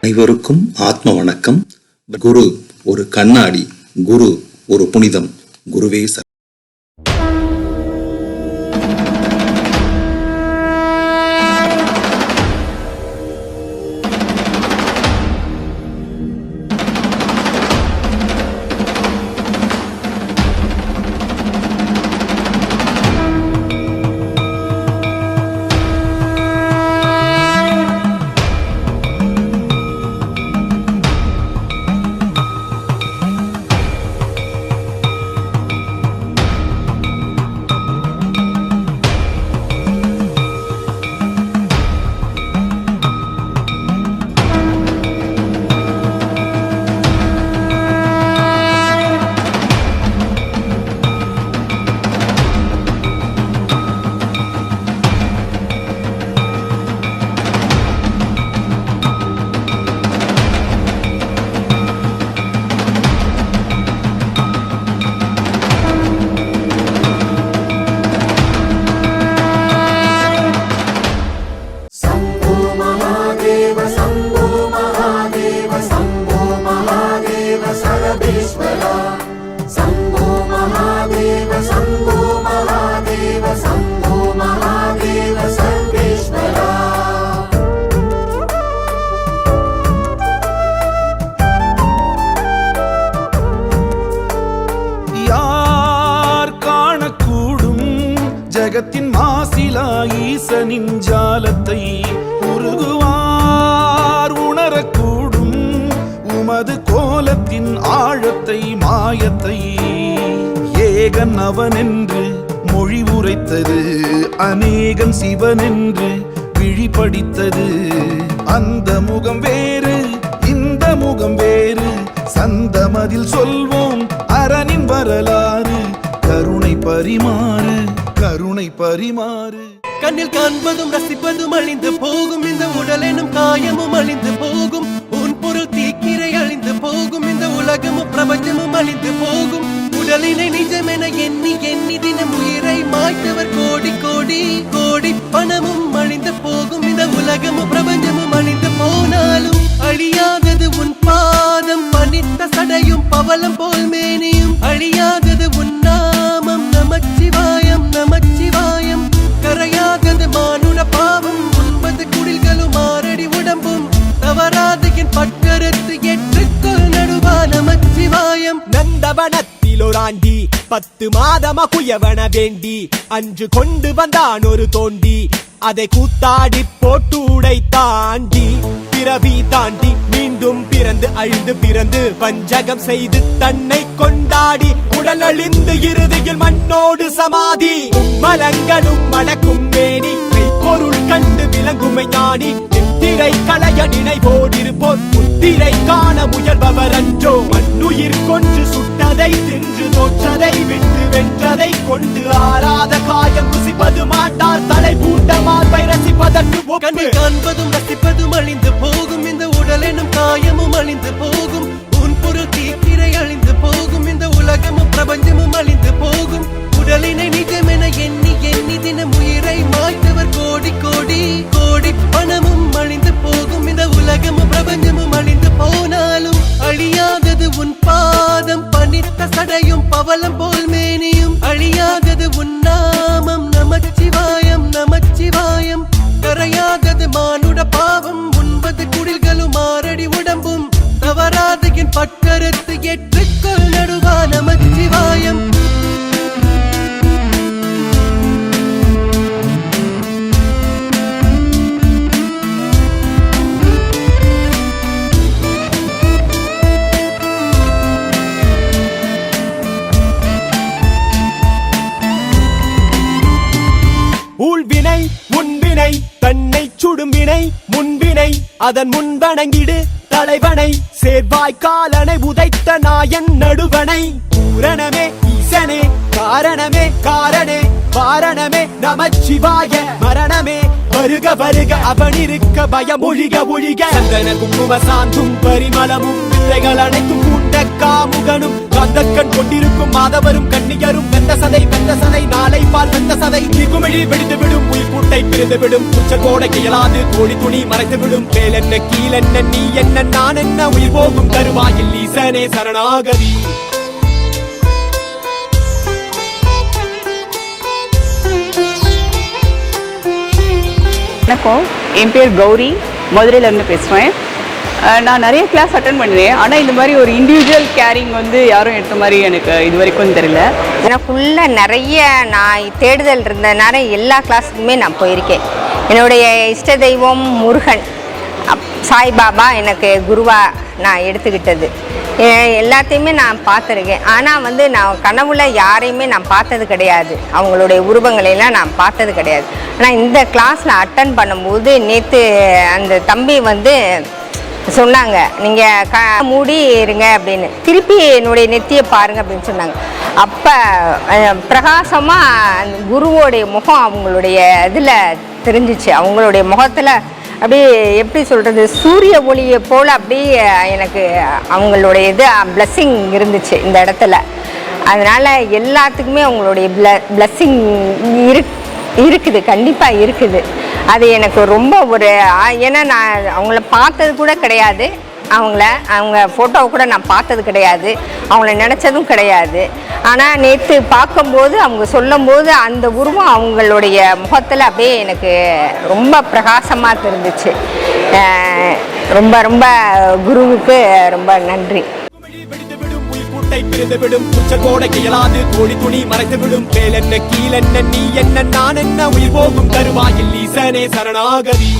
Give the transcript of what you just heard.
அனைவருக்கும் ஆத்ம வணக்கம். குரு ஒரு கண்ணாடி, குரு ஒரு புனிதம். குருவே சரணம். ஜகத்தின் மாசிலா ஈசனின் ஜாலத்தை உருகுவார் உணரக்கூடும் உமது கோலத்தின் ஆழத்தை மாயத்தை. ஏகன் அவனென்று மொழி உரைத்தது, அநேகன் சிவனென்று விழிபடித்தது. அந்த முகம் வேறு, இந்த முகம் வேறு, சந்தமதில் சொல்வோம் அரணின் வரலாறு. கருணை பரிமாறு, கருணை பரிமாறு. கண்ணில் காண்பதும் ரசிப்பதும் அழிந்து போகும், இந்த உடல் எனும் காயமும் அழிந்து போகும். உன் பொருள் தீக்கிரை அழிந்து போகும், இந்த உலகமும் பிரபஞ்சமும் அழிந்து போகும். உடலினை நிஜமென எண்ணி எண்ணி தினம் உயிரை மாய்த்தவர் கோடி கோடி கோடி. பணமும் அழிந்து போகும், இந்த உலகமும் பிரபஞ்சமும் அழிந்து போனாலும் அழியாதது உன் பாதம். பனித்த சடையும் பவளம் போல் மேனியும் அழியாதது உன் நாமம். நமச்சிவாயம் நமச்சிவாயம். கரையாதது மானுட பாவம், 9 குடில்களும் 6 அடி உடம்பும். தவறாது என் பட்டறுத்து ஏற்றுக்கொள் நடுவா நமச்சிவாயம். நந்தவனத்தில் ஒரு ஆண்டி 10 மாதமா குயவன வேண்டி அன்று கொண்டு வந்தான் ஒரு தோண்டி. அதை கூத்தாடி போட்டு உடை தாண்டி பிறவி தாண்டி மீண்டும் பிறந்து அழிந்து பிறந்து வஞ்சகம் செய்து தன்னை கொண்டாடி உடல் அழிந்து இறுதியில் மண்ணோடு சமாதி. மலங்களும் மணக்கும் மேனி பொருள் கண்டு விளங்குமை ஞானி. நித்திரை களைய நினைவோடிருப்போர் முத்திரை காண முயல்பவர் அன்றோ. மண்ணுயிர் கொன்று சுட்டதை தின்று தோற்றதை விட்டு வென்றதை கொண்டு ஆறாத காயம் ருசிப்பது மாட்டார். தலை பூட்ட மார்பை ரசிப்பதற்கு கண்ணை காண்பதும் ரசிப்பதும் அழிந்து போகும், இந்த உடல் எனும் காயமும் அழிந்து போகும். உன் பொருள் தீக்கிரை அழிந்து போகும், இந்த உலகமும் பிரபஞ்சமும் அழிந்து போகும். உடலினை நிஜமென எண்ணி எண்ணி தினம் உயிரை மாய்த்தவர் கோடி கோடி கோடி. பணமும் அழிந்து போகும், இந்த உலகமும் பிரபஞ்சமும் அழிந்து போனாலும் அழியாதது உன் பாதம். பனித்த சடையும் பவளம் போல் மேனியும் அழியாதது உன் நாமம். நமச்சிவாயம் நமச்சிவாயம். கரையாதது மானுட பாவம், 9 குடில்களும் 6 அடி உடம்பும். தவறாது என் பட்டறுத்து ஏற்றுக்கொள் நடுவா நமச்சிவாயம். ஊழ்வினை உன்வினை தன்னை சுடும்பினை முன்வினை அதன் முன்வணங்கிடு தலைவனை. சேர்வாய் காலனை உதைத்த நாயன் நடுவனை. பூரணமே ஈசனே காரணமே காரணே வாரணமே நமச்சிவாய. மரணமே வருக வருக அவனிருக்க பயம் ஒழிக ஒழிக. சந்தன குங்கும சாந்தும் பரிமளமும் வித்தைகள் அனைத்தும் கூட்ட காமுகனும் கந்தக்கண் கொண்டிருக்கும் மாதவரும் கன்னியரும் வெந்த சதை வெந்த சதை நாளை பால் வெந்த சதை குமிழி வெடித்து விடும் உயிர் கூட்டை பிரிந்து விடும் உச்சல் கோடை இயலாது கோடி துணி மறைத்து விடும் மேல் என்ன கீழ் என்ன நீ என்ன நான் என்ன உயிர் போகும் தருவாயில் ஈசனே சரணாகதி. வணக்கம், என் பேர் கௌரி, மதுரையிலேருந்து பேசுகிறேன். நான் நிறைய கிளாஸ் அட்டன் பண்ணினேன். ஆனால் இந்த மாதிரி ஒரு இண்டிவிஜுவல் கேரிங் வந்து யாரும் எடுத்த மாதிரி எனக்கு இது வரைக்கும் தெரியல. எனக்குள்ள நிறைய நான் தேடுதல் இருந்ததுனால எல்லா கிளாஸுக்குமே நான் போயிருக்கேன். என்னுடைய இஷ்ட தெய்வம் முருகன், சாய்பாபா எனக்கு குருவாக நான் எடுத்துக்கிட்டது. எல்லாத்தையுமே நான் பார்த்துருக்கேன். ஆனால் வந்து நான் கனவுல யாரையுமே நான் பார்த்தது கிடையாது, அவங்களுடைய உருவங்களையெல்லாம் நான் பார்த்தது கிடையாது. ஆனால் இந்த கிளாஸில் அட்டன் பண்ணும்போது நேற்று அந்த தம்பி வந்து சொன்னாங்க, நீங்கள் மூடி இருங்க அப்படின்னு, திருப்பி என்னுடைய நெத்தியை பாருங்கள் அப்படின்னு சொன்னாங்க. அப்போ பிரகாசமாக அந்த குருவோடைய முகம் அவங்களுடைய இதில் தெரிஞ்சிச்சு. அவங்களுடைய முகத்தில் அப்படியே எப்படி சொல்கிறது, சூரிய ஒளியை போல் அப்படியே எனக்கு அவங்களுடைய இது பிளஸ்ஸிங் இருந்துச்சு இந்த இடத்துல. அதனால் எல்லாத்துக்குமே அவங்களுடைய பிளஸ்ஸிங் இருக்குது, கண்டிப்பாக இருக்குது. அது எனக்கு ரொம்ப ஒரு ஏன்னா நான் அவங்கள பார்த்தது கூட கிடையாது, அவங்க ஃபோட்டோவை கூட நான் பார்த்தது கிடையாது, அவங்கள நினச்சதும் கிடையாது. ஆனால் நேற்று பார்க்கும்போது அவங்க சொல்லும்போது அந்த உருவம் அவங்களுடைய முகத்தில் அப்படியே எனக்கு ரொம்ப பிரகாசமாக தெரிஞ்சிச்சு. ரொம்ப ரொம்ப குருவுக்கு ரொம்ப நன்றி. பிரிந்து விடும் உச்சல் கோடை இயலாது கோடி துணி மறைத்து விடும் மேல் என்ன கீழ் என்ன நீ என்ன நான் என்ன உயிர் போகும் தருவாயில் ஈசனே சரணாகதி.